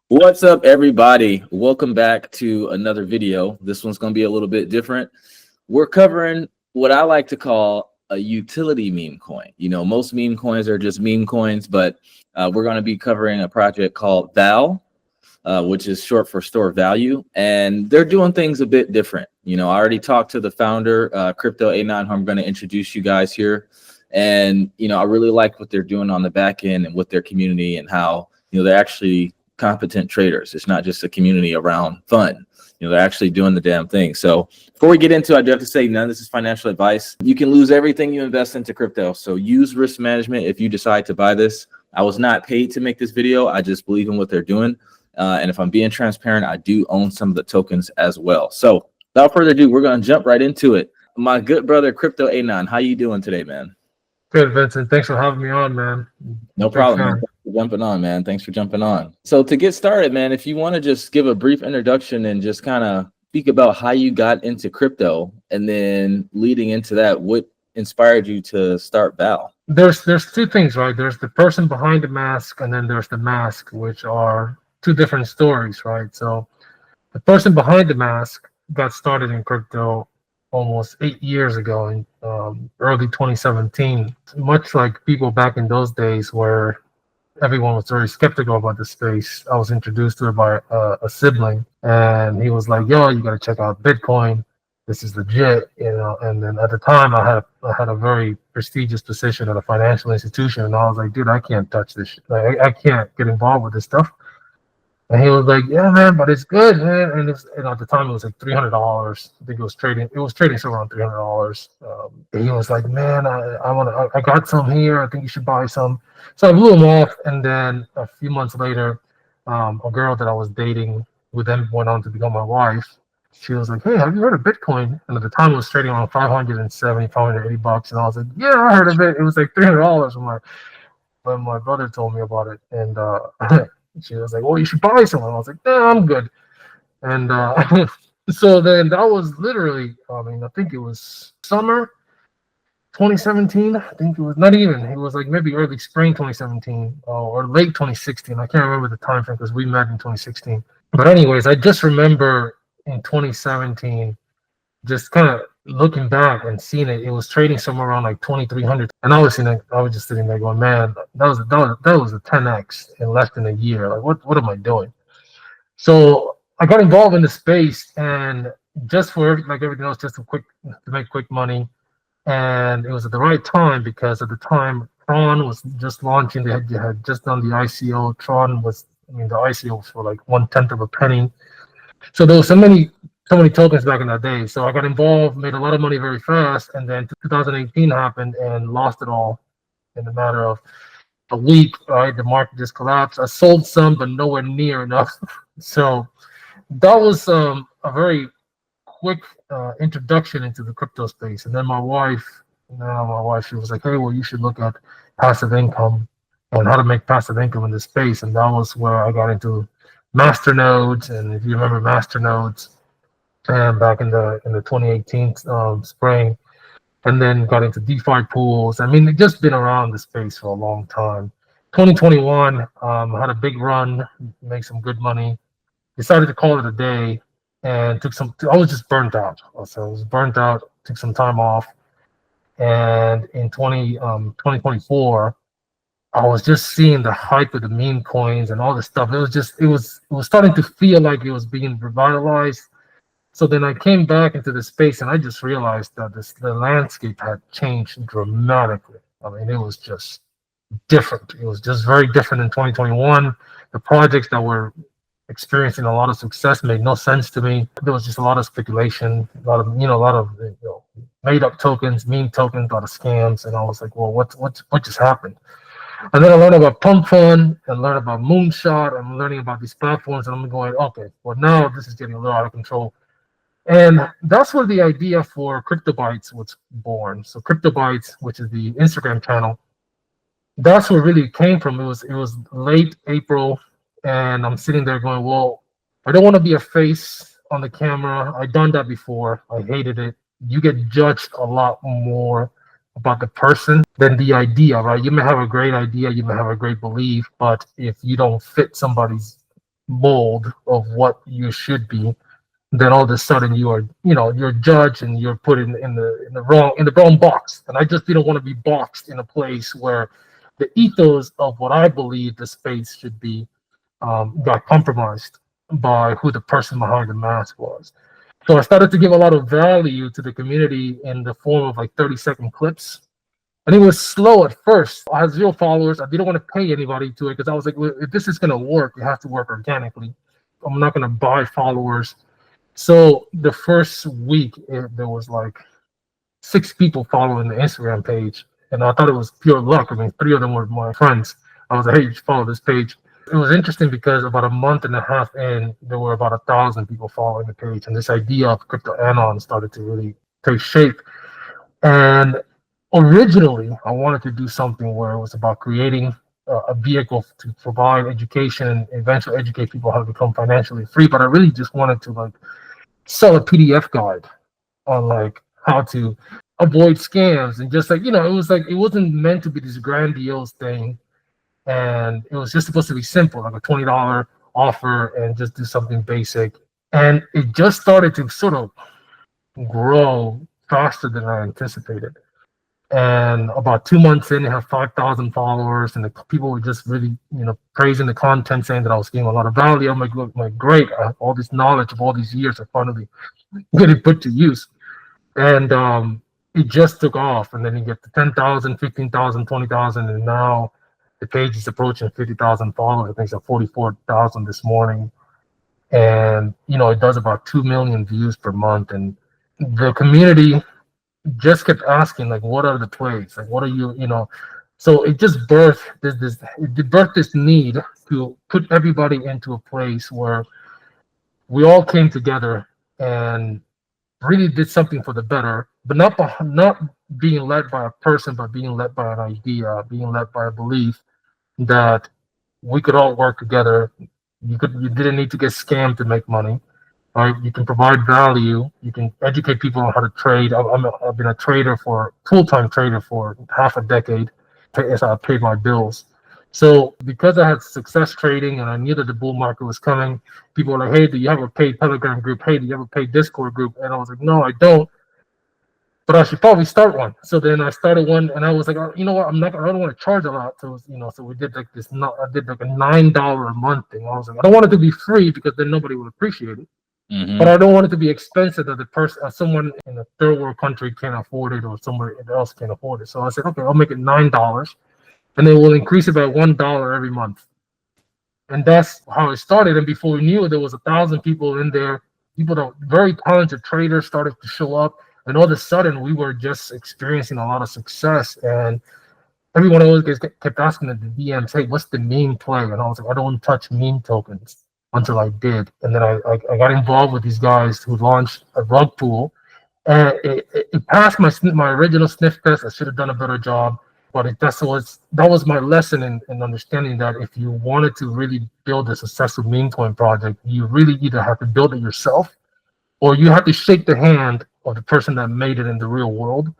What's up, everybody? Welcome back to another video. This one's going to be a little bit different. We're covering what I like to call a utility meme coin. You know, most meme coins are just meme coins, but we're going to be covering a project called VAL, which is short for store value, and they're doing things a bit different. You know, I already talked to the founder, Crypto Anon, who I'm going to introduce you guys here. And, you know, I really like what they're doing on the back end and with their community and how, you know, they're actually competent traders. It's not just a community around fun. You know, they're actually doing the damn thing. So before we get into it, I do have to say none of this is financial advice. You can lose everything you invest into crypto. So use risk management if you decide to buy this. I was not paid to make this video. I just believe in what they're doing. And if I'm being transparent, I do own some of the tokens as well. So without further ado, we're going to jump right into it. My good brother, Crypto Anon, how you doing today, man? Good, Vincent. Thanks for having me on, man. No problem, man. Thanks for jumping on, man. Thanks for jumping on. So to get started, man, if you want to just give a brief introduction and just kind of speak about how you got into crypto, and then leading into that, what inspired you to start VAL? There's two things, right? There's the person behind the mask, and then there's the mask, which are two different stories, right? So the person behind the mask got started in crypto almost 8 years ago in early 2017. Much like people back in those days where everyone was very skeptical about the space, I was introduced to it by a sibling, and he was like, yo, you got to check out Bitcoin. This is legit, you know. And then at the time I had a very prestigious position at a financial institution, and I was like, dude, I can't touch this shit. Like, I can't get involved with this stuff. And he was like, yeah, man, but it's good, man. And at the time it was like $300. I think it was trading somewhere around $300. He was like, man, I got some here. I think you should buy some. So I blew him off. And then a few months later, a girl that I was dating who then went on to become my wife, she was like, hey, have you heard of Bitcoin? And at the time it was trading around $580. And I was like, yeah, I heard of it. It was like $300. I'm like, but my brother told me about it. And she was like, well, you should buy some. And I was like, nah, I'm good. And so then that was literally, I think it was summer 2017. I think it was not even, it was like maybe early spring 2017 or late 2016. I can't remember the time frame because we met in 2016. But anyways, I just remember in 2017, just kind of looking back and seeing it, it was trading somewhere around like 2,300. And I was just sitting there going, man, that was a 10x in less than a year. Like, what am I doing? So I got involved in the space, and just for like everything else, just to make quick money. And it was at the right time because at the time Tron was just launching. They had just done the ICO. Tron was, the ICO was for like 1/10 of a penny. So there was so many tokens back in that day. So I got involved, made a lot of money very fast, and then 2018 happened and lost it all in a matter of a week. Right, the market just collapsed. I sold some, but nowhere near enough. So that was a very quick introduction into the crypto space. And then my wife, she was like, hey, well, you should look at passive income and how to make passive income in this space. And that was where I got into masternodes. And if you remember masternodes, and back in the 2018 spring, and then got into DeFi pools. I mean, it just been around the space for a long time. 2021, had a big run, made some good money, decided to call it a day, and I was just burnt out. So I was burnt out, took some time off. And in 2024, I was just seeing the hype of the meme coins and all this stuff. It was starting to feel like it was being revitalized. So then I came back into the space, and I just realized that the landscape had changed dramatically. I mean, it was just different. It was just very different in 2021. The projects that were experiencing a lot of success made no sense to me. There was just a lot of speculation, a lot of made up tokens, meme tokens, a lot of scams, and I was like, well, what just happened? And then I learned about Pump Fund and learned about Moonshot. I'm learning about these platforms, and I'm going, okay, well, now this is getting a little out of control. And that's where the idea for CryptoBytes was born. So CryptoBytes, which is the Instagram channel, that's where really it came from. It was late April, and I'm sitting there going, well, I don't want to be a face on the camera. I've done that before. I hated it. You get judged a lot more about the person than the idea, right? You may have a great idea, you may have a great belief, but if you don't fit somebody's mold of what you should be, then all of a sudden you're judged and you're put in the wrong box. And I just didn't want to be boxed in a place where the ethos of what I believe the space should be got compromised by who the person behind the mask was. So I started to give a lot of value to the community in the form of like 30-second clips. And it was slow at first. I had 0 followers. I didn't want to pay anybody to it because I was like, well, if this is going to work, it has to work organically. I'm not going to buy followers. So the first week, there was like 6 people following the Instagram page. And I thought it was pure luck. I mean, 3 of them were my friends. I was like, hey, you should follow this page. It was interesting because about a month and a half in, there were about 1,000 people following the page. And this idea of Crypto Anon started to really take shape. And originally, I wanted to do something where it was about creating a vehicle to provide education and eventually educate people how to become financially free. But I really just wanted to like sell a PDF guide on like how to avoid scams and just like, it was like, it wasn't meant to be this grandiose thing. And it was just supposed to be simple, like a $20 offer and just do something basic. And it just started to sort of grow faster than I anticipated. And about 2 months in, I have 5,000 followers, and the people were just really, praising the content, saying that I was getting a lot of value. I'm like, great, I have all this knowledge of all these years, I finally get it put to use. And it just took off, and then you get to 10,000, 15,000, 20,000, and now the page is approaching 50,000 followers. I think it's at 44,000 this morning, and it does about 2 million views per month. And the community just kept asking, like, what are the plays? Like, what are you, So it just birthed this need to put everybody into a place where we all came together and really did something for the better, but not being led by a person, but being led by an idea, being led by a belief that we could all work together. You didn't need to get scammed to make money. Right? You can provide value. You can educate people on how to trade. I've been a full-time trader for half a decade. As I paid my bills. So because I had success trading and I knew that the bull market was coming, people were like, hey, do you have a paid Telegram group? Hey, do you have a paid Discord group? And I was like, no, I don't. But I should probably start one. So then I started one, and I was like, you know what? I don't want to charge a lot. So so we did like this. I did like a $9 a month thing. I was like, I don't want it to be free because then nobody would appreciate it. Mm-hmm. But I don't want it to be expensive that someone in a third world country can't afford it or somewhere else can't afford it. So I said, okay, I'll make it $9, and then we'll increase it by $1 every month. And that's how it started. And before we knew it, there was 1,000 people in there. People that were very talented traders started to show up, and all of a sudden we were just experiencing a lot of success. And everyone always kept asking the DMs, hey, what's the meme play? And I was like, I don't touch meme tokens. Until I did. And then I got involved with these guys who launched a rug pool, and it passed my original sniff test. I should have done a better job, but that was my lesson in understanding that if you wanted to really build a successful meme coin project, you really either have to build it yourself, or you have to shake the hand of the person that made it in the real world,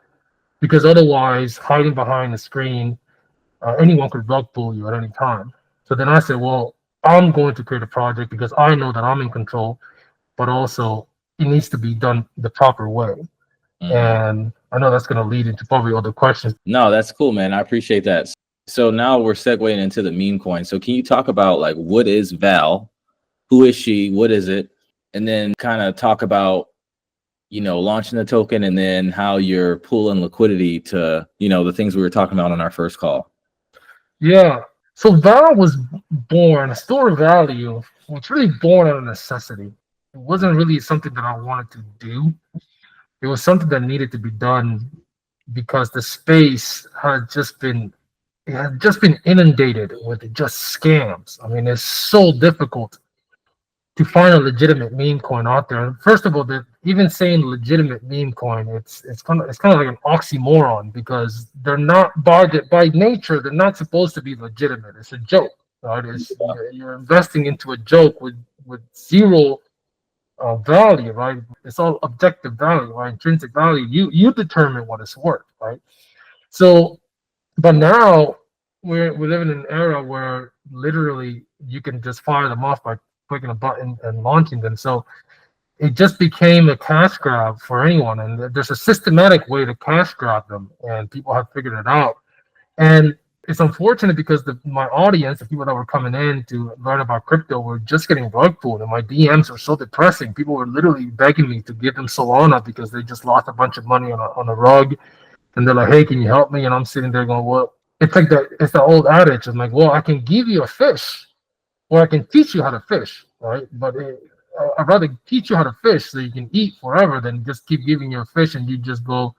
because otherwise, hiding behind the screen, anyone could rug pull you at any time. So then I said, well, I'm going to create a project because I know that I'm in control, but also it needs to be done the proper way. Mm-hmm. And I know that's going to lead into probably other questions. No, that's cool, man. I appreciate that. So now we're segueing into the meme coin. So can you talk about like, what is VAL? Who is she? What is it? And then kind of talk about, launching the token, and then how you're pooling liquidity to, the things we were talking about on our first call. Yeah. So VAL was born, store of value, was really born out of necessity. It wasn't really something that I wanted to do. It was something that needed to be done because the space had just been inundated with just scams. I mean, it's so difficult to find a legitimate meme coin out there. And first of all, even saying legitimate meme coin, it's kind of like an oxymoron, because they're not by nature, they're not supposed to be legitimate. It's a joke, right? You're investing into a joke with zero value, right? It's all objective value, right? Intrinsic value. You determine what it's worth, right? So, but now we live in an era where literally you can just fire them off by clicking a button and launching them. So it just became a cash grab for anyone. And there's a systematic way to cash grab them, and people have figured it out. And it's unfortunate because my audience, the people that were coming in to learn about crypto, were just getting rug pulled, and my DMs were so depressing. People were literally begging me to give them Solana because they just lost a bunch of money on a rug, and they're like, "Hey, can you help me?" And I'm sitting there going, "Well, it's like it's the old adage. I'm like, well, I can give you a fish, or I can teach you how to fish, right? But I'd rather teach you how to fish so you can eat forever than just keep giving you a fish and you just go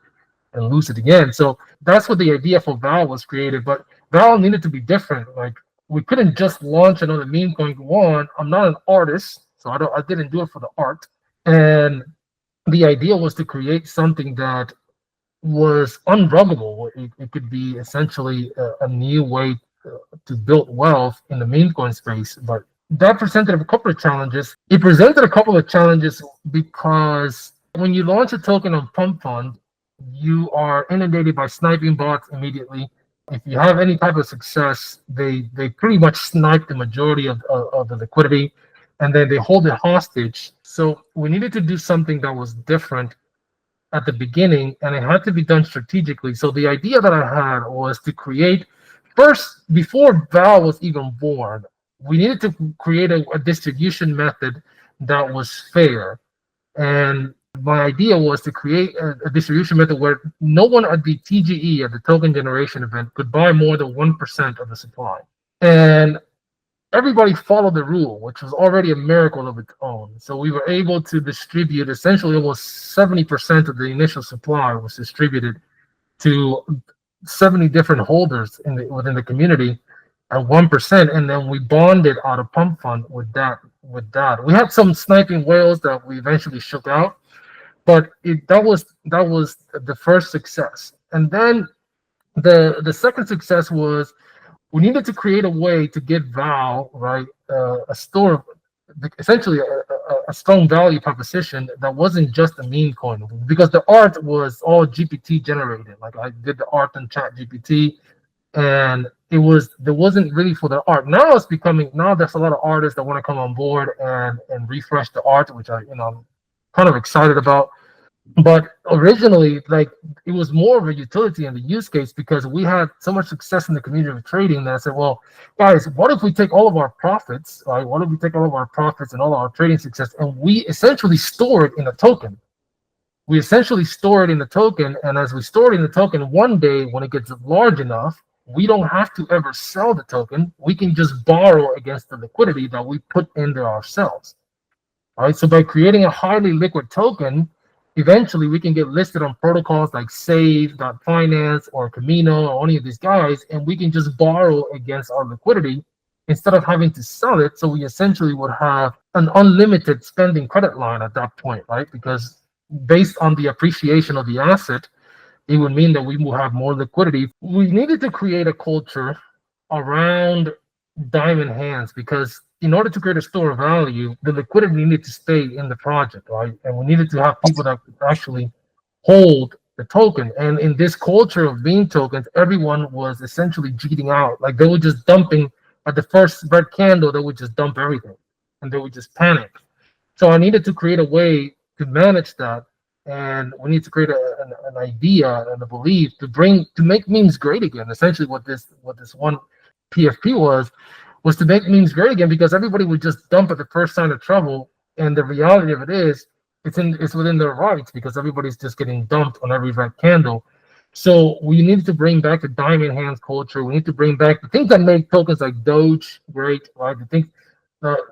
and lose it again." So that's what the idea for VAL was created. But VAL needed to be different. Like, we couldn't just launch another meme coin. One, I'm not an artist, so I didn't do it for the art. And the idea was to create something that was unruggable. It could be essentially a new way to build wealth in the meme coin space. But that presented a couple of challenges. It presented a couple of challenges because when you launch a token on Pump Fund, you are inundated by sniping bots immediately. If you have any type of success, they pretty much snipe the majority of the liquidity, and then they hold it hostage. So we needed to do something that was different at the beginning, and it had to be done strategically. So the idea that I had was to create, first, before VAL was even born, we needed to create a distribution method that was fair. And my idea was to create a distribution method where no one at the TGE, at the token generation event, could buy more than 1% of the supply. And everybody followed the rule, which was already a miracle of its own. So we were able to distribute essentially almost 70% of the initial supply was distributed to 70 different holders within the community at 1%, and then we bonded out of Pump Fund with that. We had some sniping whales that we eventually shook out, but that was the first success. And then the second success was we needed to create a way to get VAL, right, a store, essentially a strong value proposition that wasn't just a meme coin, because the art was all GPT generated. Like, I did the art on ChatGPT, and there wasn't really for the art. Now there's a lot of artists that want to come on board and refresh the art, which I'm kind of excited about. But originally, like, it was more of a utility and the use case, because we had so much success in the community of trading that I said, well, guys, what if we take all of our profits, right? What if we take all of our profits and all of our trading success, and we essentially store it in a token? We essentially store it in the token, and as we store it in the token, one day when it gets large enough, we don't have to ever sell the token. We can just borrow against the liquidity that we put in there ourselves. All right. So by creating a highly liquid token, eventually we can get listed on protocols like Save.finance or Camino or any of these guys, and we can just borrow against our liquidity instead of having to sell it. So we essentially would have an unlimited spending credit line at that point, right? Because based on the appreciation of the asset, it would mean that we will have more liquidity. We needed to create a culture around diamond hands, because in order to create a store of value, the liquidity needed to stay in the project, right? And we needed to have people that could actually hold the token. And in this culture of meme tokens, everyone was essentially cheating out. Like, they were just dumping at the first red candle, they would just dump everything, and they would just panic. So I needed to create a way to manage that, and we need to create an idea and a belief to make memes great again. Essentially, what this one PFP was to make memes great again, because everybody would just dump at the first sign of trouble. And the reality of it is, it's within their rights, because everybody's just getting dumped on every red candle. So we need to bring back the diamond hands culture. We need to bring back the things that make tokens like Doge great, right? The things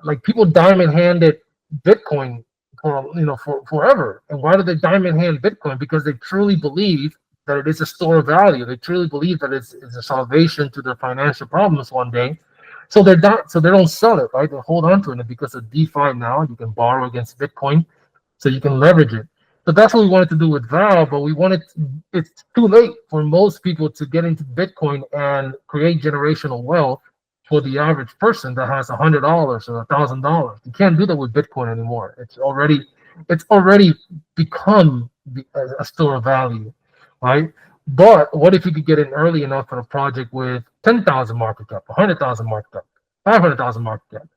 like people diamond handed Bitcoin for forever. And why do they diamond hand Bitcoin? Because they truly believe that it is a store of value. They truly believe that it's a salvation to their financial problems one day. So they don't sell it, right? They hold on to it. And because of DeFi now, you can borrow against Bitcoin, so you can leverage it. So that's what we wanted to do with VAL, but it's too late for most people to get into Bitcoin and create generational wealth for the average person that has $100 or $1,000. You can't do that with Bitcoin anymore. It's already become a store of value, right? But what if you could get in early enough for a project with 10,000 market cap, 100,000 market cap, 500,000 market cap?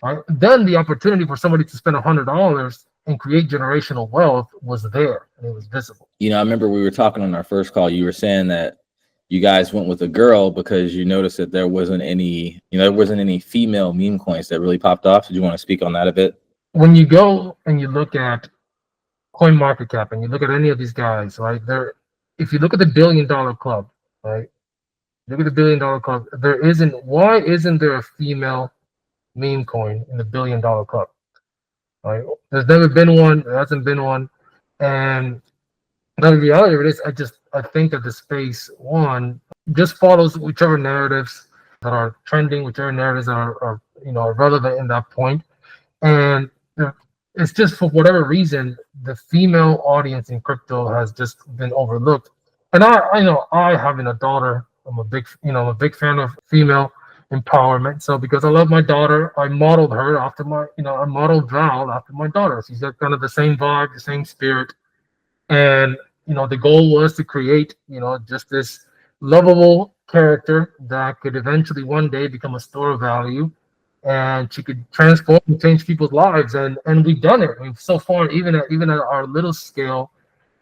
right? Then the opportunity for somebody to spend $100 and create generational wealth was there, and it was visible. You know, I remember we were talking on our first call. You were saying that you guys went with a girl because you noticed that there wasn't any, there wasn't any female meme coins that really popped off. Did you want to speak on that a bit? When you go and you look at CoinMarketCap and you look at any of these guys, right? If you look at the $1 billion club, right? Look at the $1 billion club. Why isn't there a female meme coin in the $1 billion club? Right? There's never been one. There hasn't been one. And the reality of it is, I think that the space just follows whichever narratives that are trending, whichever narratives that are relevant in that point. And it's just, for whatever reason, the female audience in crypto has just been overlooked. And I having a daughter, I'm a big fan of female empowerment. So because I love my daughter, I modeled her after I modeled Val after my daughter. She's got kind of the same vibe, the same spirit. And the goal was to create just this lovable character that could eventually one day become a store of value, and she could transform and change people's lives. And we've done it. So far, even at our little scale,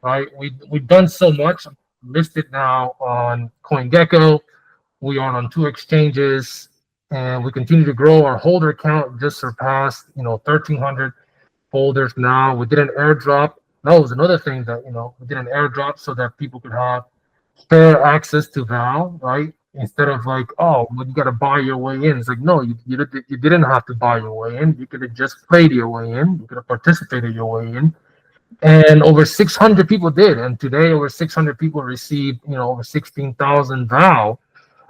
right? We've done so much. Listed now on CoinGecko. We are on 2 exchanges, and we continue to grow. Our holder count just surpassed 1,300 holders now. We did an airdrop. That was another thing that we did an airdrop so that people could have fair access to VAL, right? Instead of like, oh, well, you got to buy your way in. It's like, no, you didn't have to buy your way in. You could have just played your way in. You could have participated your way in. And over 600 people did. And today, over 600 people received, over 16,000 VAL.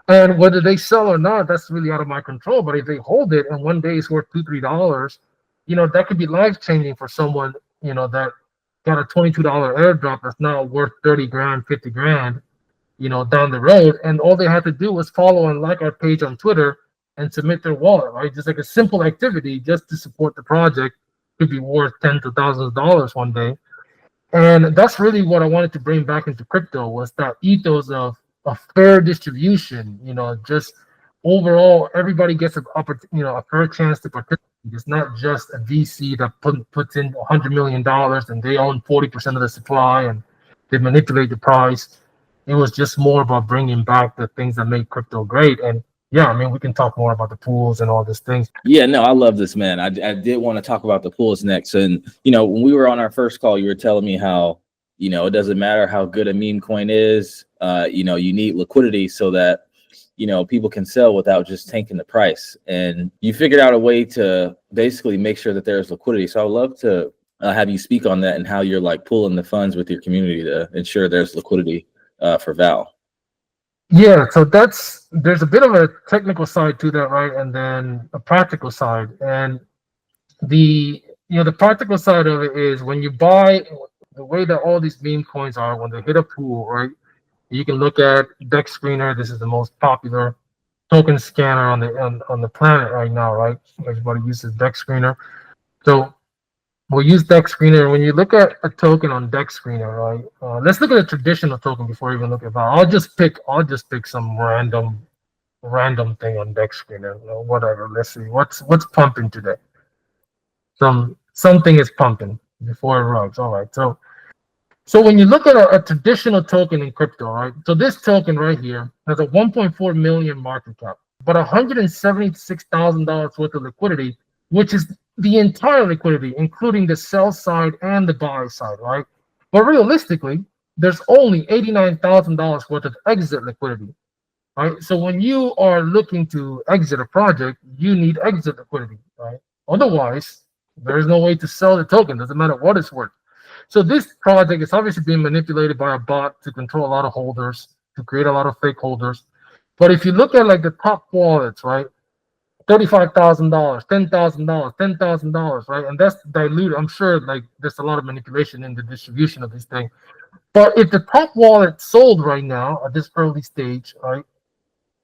And whether they sell or not, that's really out of my control. But if they hold it and one day it's worth $2-3, that could be life changing for someone, that got a $22 airdrop that's now worth 30 grand, 50 grand, down the road. And all they had to do was follow and like our page on Twitter and submit their wallet, right? Just like a simple activity just to support the project could be worth tens of thousands of dollars one day. And that's really what I wanted to bring back into crypto, was that ethos of a fair distribution, just overall everybody gets a fair chance to participate. It's not just a VC that puts in $100 million and they own 40% of the supply and they manipulate the price. It was just more about bringing back the things that make crypto great. And yeah, I mean, we can talk more about the pools and all these things. Yeah, no, I love this, man. I did want to talk about the pools next. And, when we were on our first call, you were telling me how, it doesn't matter how good a meme coin is. You need liquidity so that, people can sell without just tanking the price. And you figured out a way to basically make sure that there's liquidity. So I would love to have you speak on that and how you're like pulling the funds with your community to ensure there's liquidity for VAL. Yeah, so there's a bit of a technical side to that, right? And then a practical side. And the practical side of it is when you buy, the way that all these meme coins are, when they hit a pool, right? You can look at Dex Screener. This is the most popular token scanner on the planet right now, right? Everybody uses Dex Screener. So we'll use Dex Screener. When you look at a token on Dex Screener, right? Let's look at a traditional token before we even look at VAL. I'll just pick some random thing on Dex Screener. Whatever. Let's see what's pumping today. Something is pumping before it rubs. All right. So when you look at a traditional token in crypto, right? So this token right here has a 1.4 million market cap, but $176,000 worth of liquidity, which is the entire liquidity, including the sell side and the buy side, right? But realistically, there's only $89,000 worth of exit liquidity, right? So when you are looking to exit a project, you need exit liquidity, right? Otherwise, there's no way to sell the token. Doesn't matter what it's worth. So this project is obviously being manipulated by a bot to control a lot of holders, to create a lot of fake holders. But if you look at like the top wallets, right? $35,000, $10,000, $10,000, right? And that's diluted. I'm sure like there's a lot of manipulation in the distribution of this thing. But if the top wallet sold right now at this early stage, right,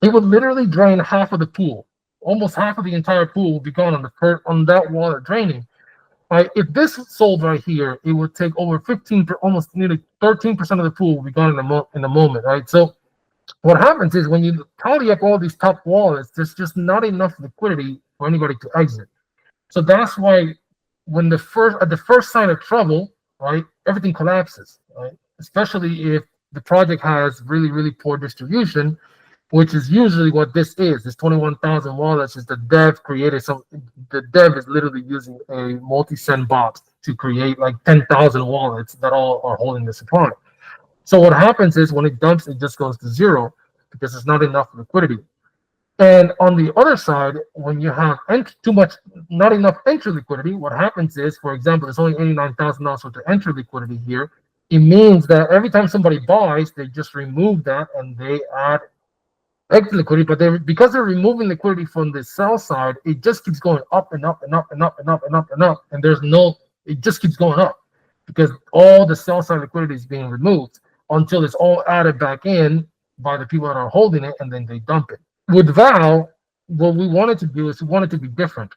it would literally drain half of the pool. Almost half of the entire pool would be gone on that wallet draining. Right, if this sold right here, it would take over 15, almost nearly 13% of the pool will be gone in a moment, right? So what happens is when you tally up all these top wallets, there's just not enough liquidity for anybody to exit. So that's why when at the first sign of trouble, right, everything collapses, right? Especially if the project has really, really poor distribution, which is usually what this is. This 21,000 wallets is the dev created. So the dev is literally using a multi-sig bot to create like 10,000 wallets that all are holding the supply. So what happens is when it dumps, it just goes to zero because there's not enough liquidity. And on the other side, when you have not enough entry liquidity, what happens is, for example, there's only $89,000 worth of entry liquidity here. It means that every time somebody buys, they just remove that and they add exit liquidity. But because they're removing liquidity from the sell side, it just keeps going up and up and up and up and up and up and up. And it just keeps going up because all the sell side liquidity is being removed until it's all added back in by the people that are holding it, and then they dump it. With VAL, what we wanted to do is we wanted to be different.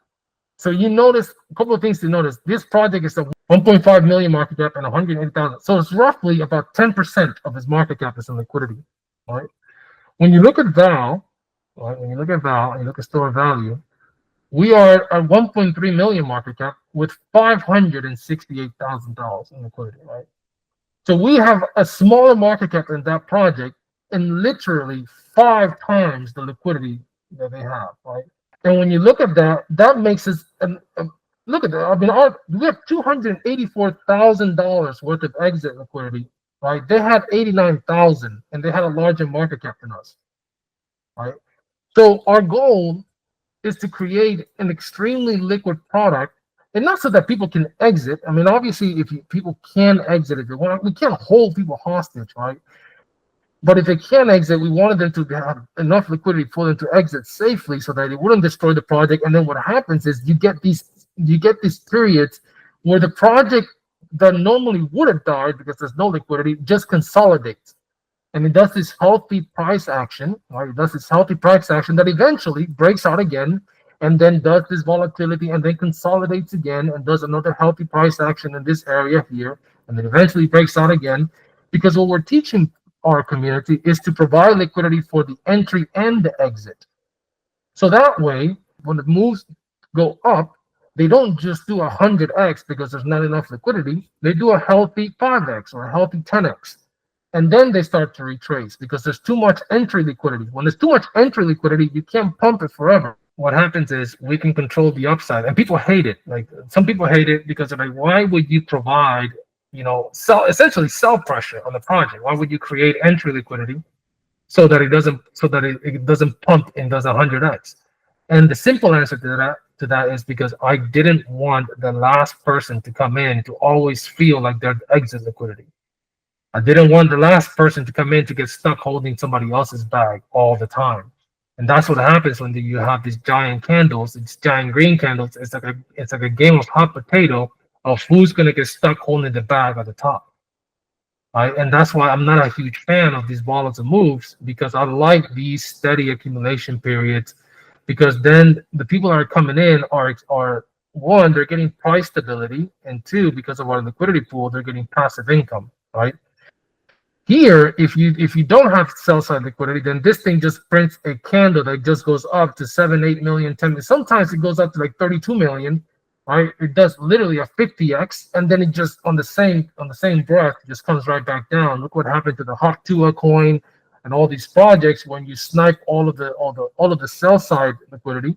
So you notice a couple of things to notice. This project is a 1.5 million market cap and 180,000. So it's roughly about 10% of its market cap is in liquidity. Right? When you look at VAL, right? When you look at VAL and you look at store value, we are at 1.3 million market cap with $568,000 in liquidity. Right? So we have a smaller market cap in that project and literally 5 times the liquidity that they have, right? And when you look at that, that makes us look at that. I mean, we have $284,000 worth of exit liquidity, right? They had 89,000, and they had a larger market cap than us, right? So our goal is to create an extremely liquid product, and not so that people can exit. I mean, obviously, people can exit if they want. We can't hold people hostage, right? But if they can exit, we wanted them to have enough liquidity for them to exit safely so that it wouldn't destroy the project. And then what happens is you get these periods where the project that normally would have died because there's no liquidity just consolidates. And it does this healthy price action, right? It does this healthy price action that eventually breaks out again and then does this volatility and then consolidates again and does another healthy price action in this area here, and then eventually breaks out again. Because what we're teaching our community is to provide liquidity for the entry and the exit. So that way, when the moves go up, they don't just do 100x because there's not enough liquidity. They do a healthy 5x or a healthy 10x. And then they start to retrace because there's too much entry liquidity. When there's too much entry liquidity, you can't pump it forever. What happens is we can control the upside, and people hate it. Like some people hate it because they're like, why would you provide essentially sell pressure on the project? Why would you create entry liquidity so that it doesn't pump and does 100x? And the simple answer to that is because I didn't want the last person to come in to always feel like they're exit liquidity. I didn't want the last person to come in to get stuck holding somebody else's bag all the time. And that's what happens when you have these giant candles, these giant green candles. It's like a game of hot potato of who's going to get stuck holding the bag at the top, right? And that's why I'm not a huge fan of these volatile moves, because I like these steady accumulation periods, because then the people that are coming in are one, they're getting price stability, and two, because of our liquidity pool, they're getting passive income, right? Here, if you don't have sell side liquidity, then this thing just prints a candle that just goes up to 7, 8 million, 10 million. Sometimes it goes up to like 32 million. Right, it does literally a 50x, and then it just on the same breath just comes right back down. Look what happened to the Hawk Tua coin and all these projects when you snipe all of the sell side liquidity.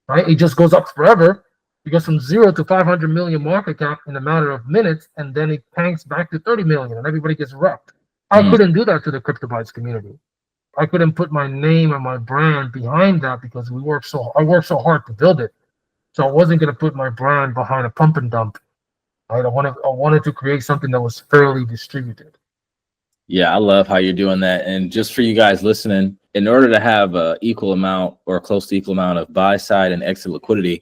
Right, it just goes up forever. It goes from 0 to 500 million market cap in a matter of minutes, and then it tanks back to 30 million, and everybody gets wrecked. I couldn't do that to the CryptoBytes community. I couldn't put my name and my brand behind that because I worked so hard to build it. So I wasn't going to put my brand behind a pump and dump. Right? I wanted to create something that was fairly distributed. Yeah, I love how you're doing that. And just for you guys listening, in order to have an equal amount or close to equal amount of buy side and exit liquidity,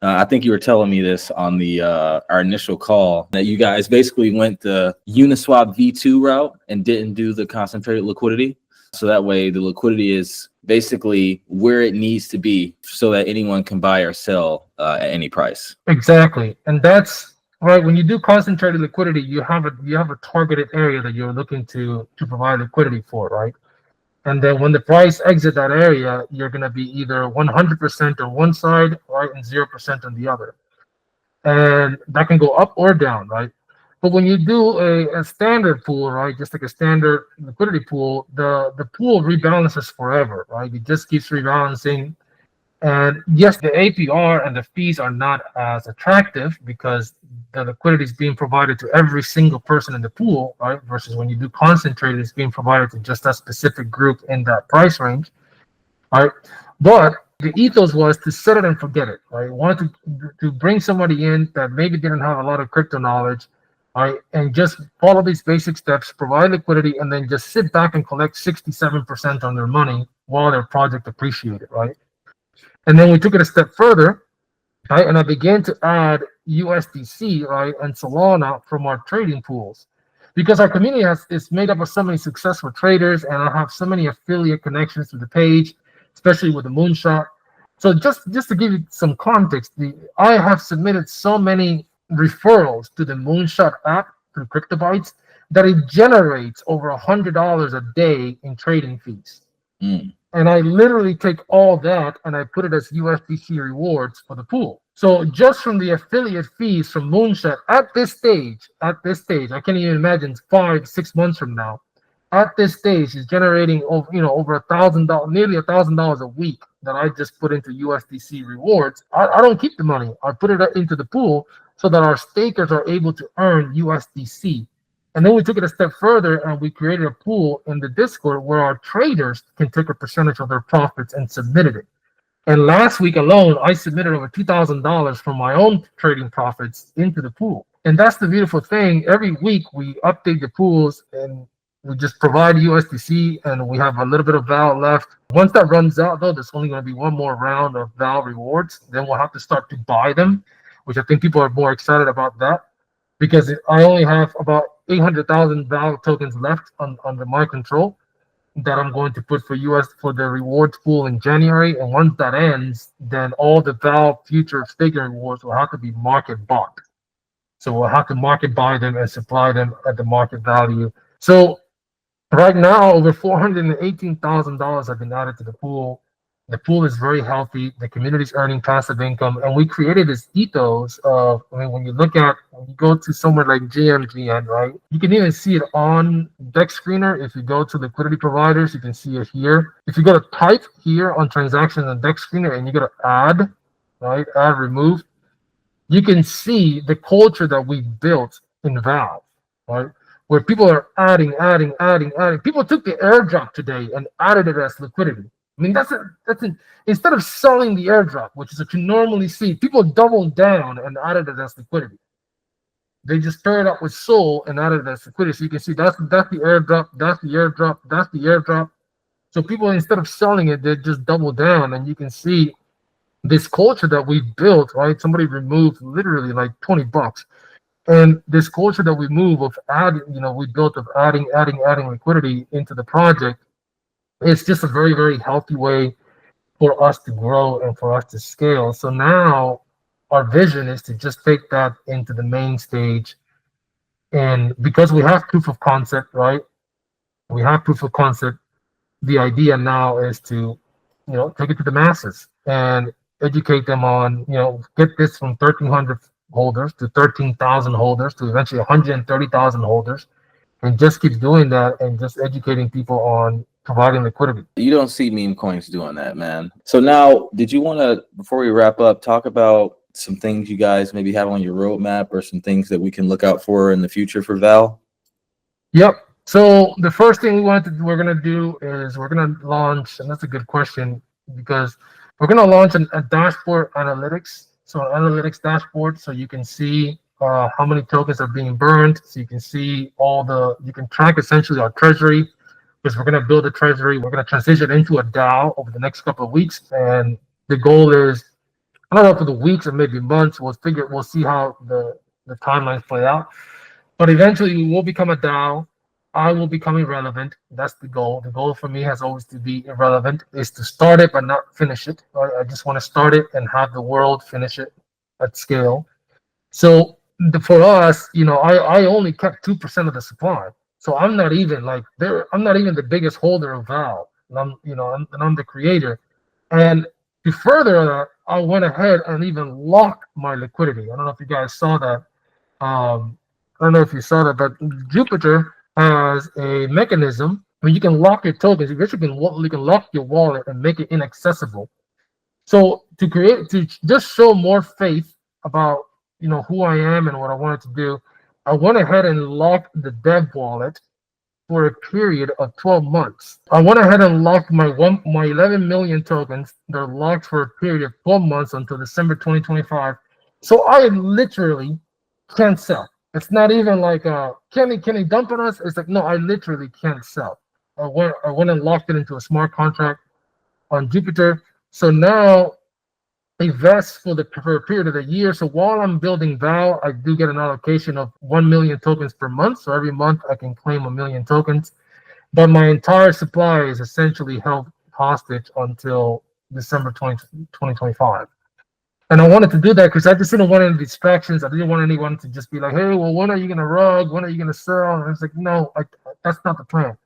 I think you were telling me this on the our initial call, that you guys basically went the Uniswap V2 route and didn't do the concentrated liquidity. So that way the liquidity is basically where it needs to be so that anyone can buy or sell at any price. Exactly. And that's right. When you do concentrated liquidity, you have a targeted area that you're looking to provide liquidity for, right? And then when the price exit that area, you're going to be either 100% on one side, right, and 0% on the other. And that can go up or down, right? But when you do a standard pool, right, just like a standard liquidity pool, the pool rebalances forever, right? It just keeps rebalancing. And yes, the APR and the fees are not as attractive because the liquidity is being provided to every single person in the pool, right? Versus when you do concentrated, it's being provided to just that specific group in that price range, right? But the ethos was to set it and forget it, right? Wanted to bring somebody in that maybe didn't have a lot of crypto knowledge, right? And just follow these basic steps, provide liquidity, and then just sit back and collect 67% on their money while their project appreciated, right? And then we took it a step further, right? And I began to add USDC, right, and Solana from our trading pools, because our community is made up of so many successful traders, and I have so many affiliate connections to the page, especially with the moonshot. So just to give you some context, I have submitted so many referrals to the moonshot app through CryptoBytes that it generates over $100 a day in trading fees. And I literally take all that and I put it as USDC rewards for the pool. So just from the affiliate fees from Moonshot at this stage, I can't even imagine 5-6 months from now, at this stage is generating over $1,000, nearly $1,000 a week that I just put into USDC rewards. I don't keep the money. I put it into the pool so that our stakers are able to earn USDC. And then we took it a step further and we created a pool in the Discord where our traders can take a percentage of their profits and submitted it. And last week alone, I submitted over $2,000 from my own trading profits into the pool. And that's the beautiful thing. Every week we update the pools and we just provide USDC, and we have a little bit of VAL left. Once that runs out, though, there's only going to be one more round of VAL rewards. Then we'll have to start to buy them, which I think people are more excited about that, because I only have about 800,000 VAL tokens left under my control that I'm going to put for the rewards pool in January. And once that ends, then all the VAL future staking rewards will have to be market bought. So we'll have to market buy them and supply them at the market value. So right now, over $418,000 have been added to the pool. The pool is very healthy. The community is earning passive income. And we created this ethos of, when you go to somewhere like GMGN, right? You can even see it on Deck Screener. If you go to liquidity providers, you can see it here. If you go to type here on transactions on Deck Screener and you go to add, right? Add, remove, you can see the culture that we built in VAL, right? Where people are adding. People took the airdrop today and added it as liquidity. I mean, instead of selling the airdrop, which is what you normally see, people doubled down and added it as liquidity. They just paired up with Sol and added it as liquidity. So you can see that's the airdrop, that's the airdrop, that's the airdrop. So people, instead of selling it, they just double down, and you can see this culture that we built, right? Somebody removed literally like $20. And this culture that we move of adding, we built of adding liquidity into the project. It's just a very, very healthy way for us to grow and for us to scale. So now our vision is to just take that into the main stage. And because we have proof of concept, right? We have proof of concept. The idea now is to, take it to the masses and educate them on, get this from 1,300 holders to 13,000 holders to eventually 130,000 holders, and just keep doing that and just educating people on providing liquidity. You don't see meme coins doing that, man. So now, did you want to, before we wrap up, talk about some things you guys maybe have on your roadmap or some things that we can look out for in the future for VAL? Yep. So the first thing we're going to do is we're going to launch, and that's a good question, because we're going to launch a dashboard analytics. So an analytics dashboard, so you can see how many tokens are being burned. So you can see you can track essentially our treasury, because we're going to build a treasury. We're going to transition into a DAO over the next couple of weeks. And the goal is, I don't know, for the weeks or maybe months, we'll see how the timelines play out. But eventually we will become a DAO. I will become irrelevant. That's the goal. The goal for me has always to be irrelevant, is to start it but not finish it. Right? I just want to start it and have the world finish it at scale. So for us, I only kept 2% of the supply. So I'm not even the biggest holder of VAL. and I'm the creator. And to further that, I went ahead and even locked my liquidity. I don't know if you guys saw that. I don't know if you saw that, but Jupiter has a mechanism where you can lock your tokens. You can lock your wallet and make it inaccessible. So to just show more faith about who I am and what I wanted to do, I went ahead and locked the dev wallet for a period of 12 months. I went ahead and locked my 11 million tokens. They're locked for a period of 12 months until December 2025. So I literally can't sell. It's not even like can he dump on us? It's like, no, I literally can't sell. I went and locked it into a smart contract on Jupiter. So now it vests for a period of a year. So while I'm building VAL, I do get an allocation of 1 million tokens per month. So every month I can claim 1 million tokens. But my entire supply is essentially held hostage until December 2025. And I wanted to do that because I just didn't want any distractions. I didn't want anyone to just be like, hey, well, when are you going to rug? When are you going to sell? And I was like, no, that's not the plan.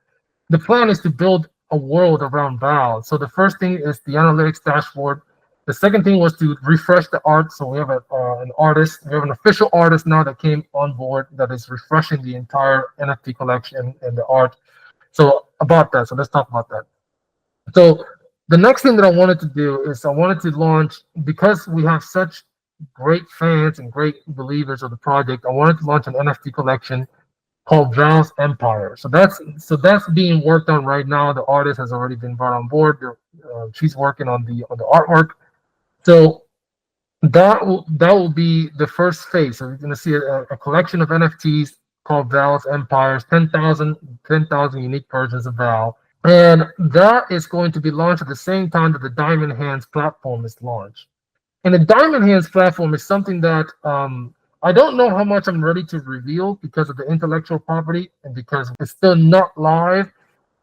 The plan is to build a world around VAL. So the first thing is the analytics dashboard. The second thing was to refresh the art. So we have an artist. We have an official artist now that came on board that is refreshing the entire NFT collection and the art. So about that. So let's talk about that. So the next thing that I wanted to do is I wanted to launch, because we have such great fans and great believers of the project, I wanted to launch an NFT collection called VAL's Empire. So that's being worked on right now. The artist has already been brought on board. She's working on the artwork. So that will be the first phase. So you're going to see a collection of NFTs called VAL's Empires, 10,000 unique versions of VAL. And that is going to be launched at the same time that the Diamond Hands platform is launched. And the Diamond Hands platform is something that I don't know how much I'm ready to reveal because of the intellectual property and because it's still not live.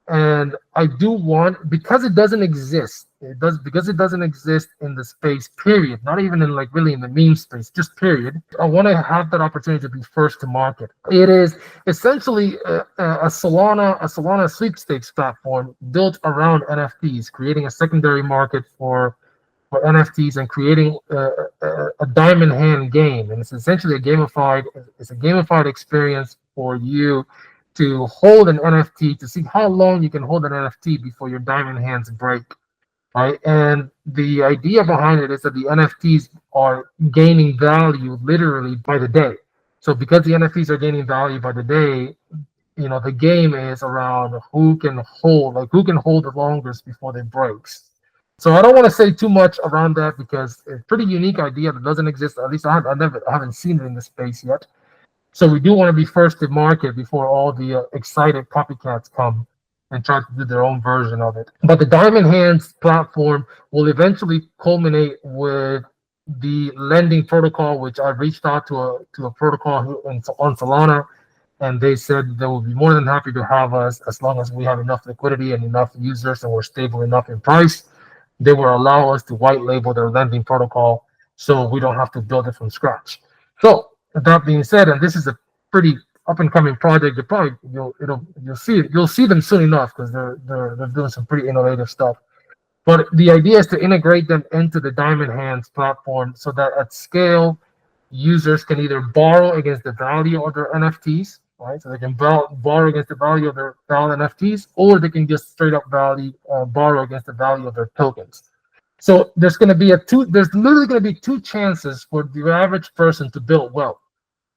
And I do want, because it doesn't exist, because it doesn't exist in the space, period, not even in really in the meme space, just period. I want to have that opportunity to be first to market. It is essentially a Solana sweepstakes platform built around NFTs, creating a secondary market for NFTs and creating a diamond hand game. And it's essentially a gamified experience for you to hold an NFT, to see how long you can hold an NFT before your diamond hands break, right? And the idea behind it is that the NFTs are gaining value literally by the day. So because the NFTs are gaining value by the day, the game is around who can hold the longest before they breaks. So I don't want to say too much around that because it's a pretty unique idea that doesn't exist. At least I haven't seen it in the space yet. So we do want to be first to market before all the excited copycats come and try to do their own version of it. But the Diamond Hands platform will eventually culminate with the lending protocol, which I reached out to a protocol on Solana, and they said they will be more than happy to have us as long as we have enough liquidity and enough users and we're stable enough in price. They will allow us to white label their lending protocol so we don't have to build it from scratch. So that being said, and this is a pretty up and coming project, you'll see them soon enough because they're doing some pretty innovative stuff. But the idea is to integrate them into the Diamond Hands platform so that at scale, users can either borrow against the value of their NFTs, right? So they can borrow against the value of their VAL NFTs, or they can just straight up borrow against the value of their tokens. So there's literally going to be two chances for the average person to build wealth.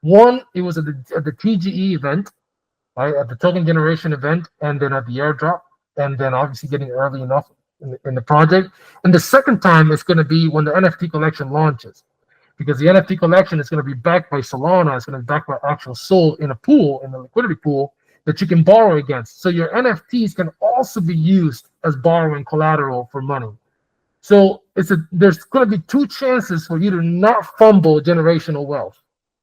One, it was at the TGE event, right, at the token generation event, and then at the airdrop, and then obviously getting early enough in the project. And the second time is going to be when the NFT collection launches, because the NFT collection is going to be backed by Solana, it's going to be backed by actual SOL in the liquidity pool that you can borrow against. So your NFTs can also be used as borrowing collateral for money. So there's going to be two chances for you to not fumble generational wealth.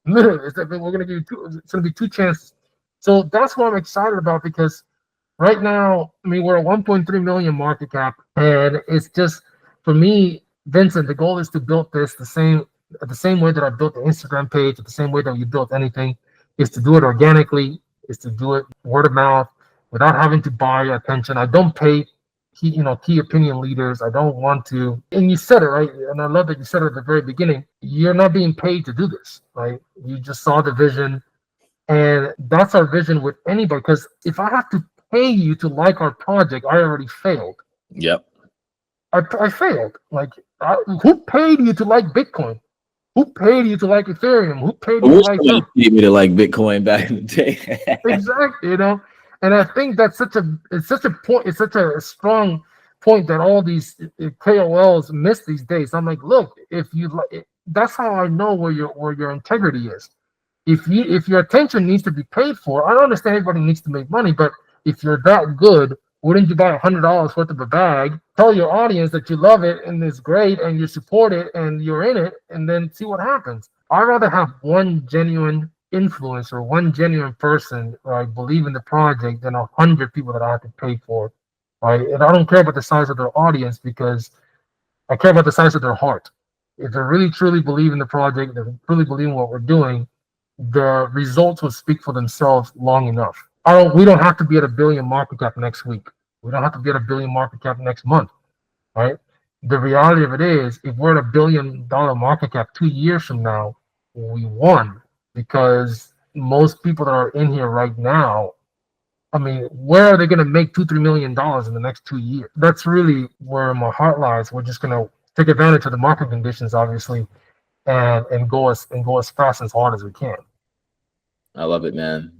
Literally, it's going to be two chances. So that's what I'm excited about, because right now, we're at 1.3 million market cap, and it's just, for me, Vincent, the goal is to build this the same way that I built the Instagram page, the same way that you built anything, is to do it organically, is to do it word of mouth without having to buy attention. I don't pay key opinion leaders. I don't want to, and you said it right, and I love that you said it at the very beginning. You're not being paid to do this, right? You just saw the vision, and that's our vision with anybody. Because if I have to pay you to like our project, I already failed. Yep. I failed. Like, who paid you to like Bitcoin? Who paid you to like Ethereum? Who paid you to like somebody paid me to like Bitcoin back in the day? Exactly, and I think that's such a point. It's such a strong point that all these KOLs miss these days. I'm like, look, if you like, that's how I know where your integrity is. If your attention needs to be paid for, I don't understand everybody needs to make money, but if you're that good, wouldn't you buy $100 worth of a bag? Tell your audience that you love it and it's great and you support it and you're in it, and then see what happens. I'd rather have one genuine influencer, one genuine person, right, believe in the project than 100 people that I have to pay for, right? And I don't care about the size of their audience because I care about the size of their heart. If they really truly believe in the project, they really believe in what we're doing, the results will speak for themselves long enough. We don't have to be at $1 billion market cap next week. We don't have to be at $1 billion market cap next month, right? The reality of it is, if we're at $1 billion market cap 2 years from now, we won, because most people that are in here right now, I mean, where are they going to make $2-3 million in the next 2 years? That's really where my heart lies. We're just going to take advantage of the market conditions, obviously, and go as fast and as hard as we can. I love it, man.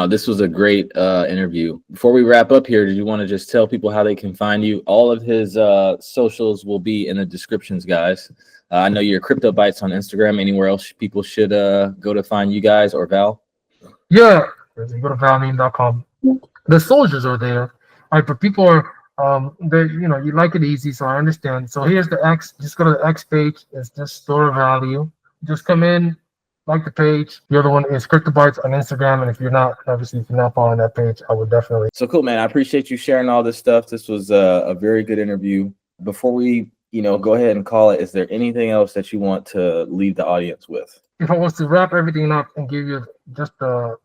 This was a great interview. Before we wrap up here, did you want to just tell people how they can find you? All of his socials will be in the descriptions, guys. I know you're Crypto Bytes on Instagram. Anywhere else people should go to find you guys, or Val? Yeah, you go to valmeme.com. The soldiers are there. All right, but people are you like it easy, so I understand. So here's the X. Just go to the X page. It's just store of value. Just come in, like the page. The other one is Crypto Bytes on Instagram. And if you're not following that page, I would definitely. So cool, man. I appreciate you sharing all this stuff. This was a very good interview. Before we, go ahead and call it, is there anything else that you want to leave the audience with? If I was to wrap everything up and give you just a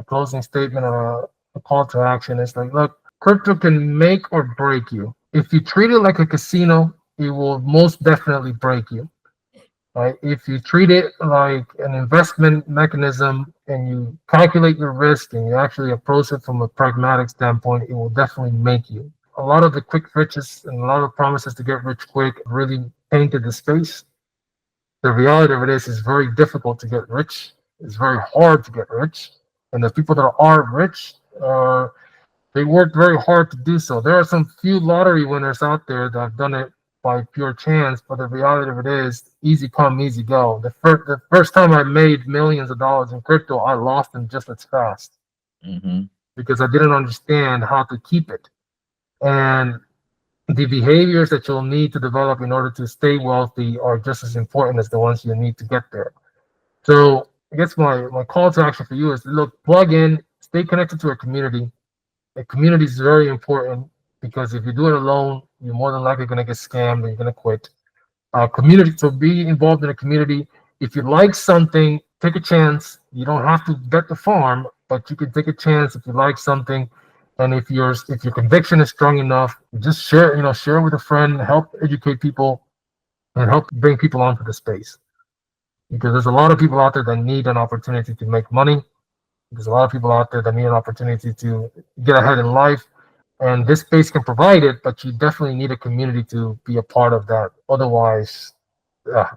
closing statement or a call to action, it's like, look, crypto can make or break you. If you treat it like a casino, it will most definitely break you. Right? If you treat it like an investment mechanism and you calculate your risk and you actually approach it from a pragmatic standpoint, it will definitely make you. A lot of the quick riches and a lot of promises to get rich quick really painted the space. The reality of it is, it's very difficult to get rich. It's very hard to get rich. And the people that are rich, they work very hard to do so. There are some few lottery winners out there that have done it by pure chance, but the reality of it is, easy come, easy go. The first time I made millions of dollars in crypto, I lost them just as fast because I didn't understand how to keep it. And the behaviors that you'll need to develop in order to stay wealthy are just as important as the ones you need to get there. So I guess my call to action for you is, look, plug in, stay connected to a community. A community is very important, because if you do it alone, you're more than likely going to get scammed and you're going to quit. Community, so be involved in a community. If you like something, take a chance. You don't have to bet the farm, but you can take a chance if you like something. And if your conviction is strong enough, just share with a friend, help educate people, and help bring people onto the space. Because there's a lot of people out there that need an opportunity to make money. There's a lot of people out there that need an opportunity to get ahead in life. And this space can provide it, but you definitely need a community to be a part of that. Otherwise,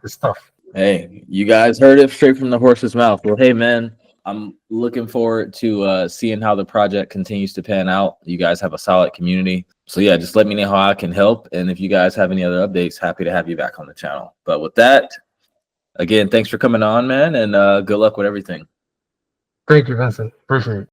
it's tough. Hey, you guys heard it straight from the horse's mouth. Well, hey, man, I'm looking forward to seeing how the project continues to pan out. You guys have a solid community. So yeah, just let me know how I can help. And if you guys have any other updates, happy to have you back on the channel. But with that, again, thanks for coming on, man, and good luck with everything. Thank you, Vincent. Appreciate it.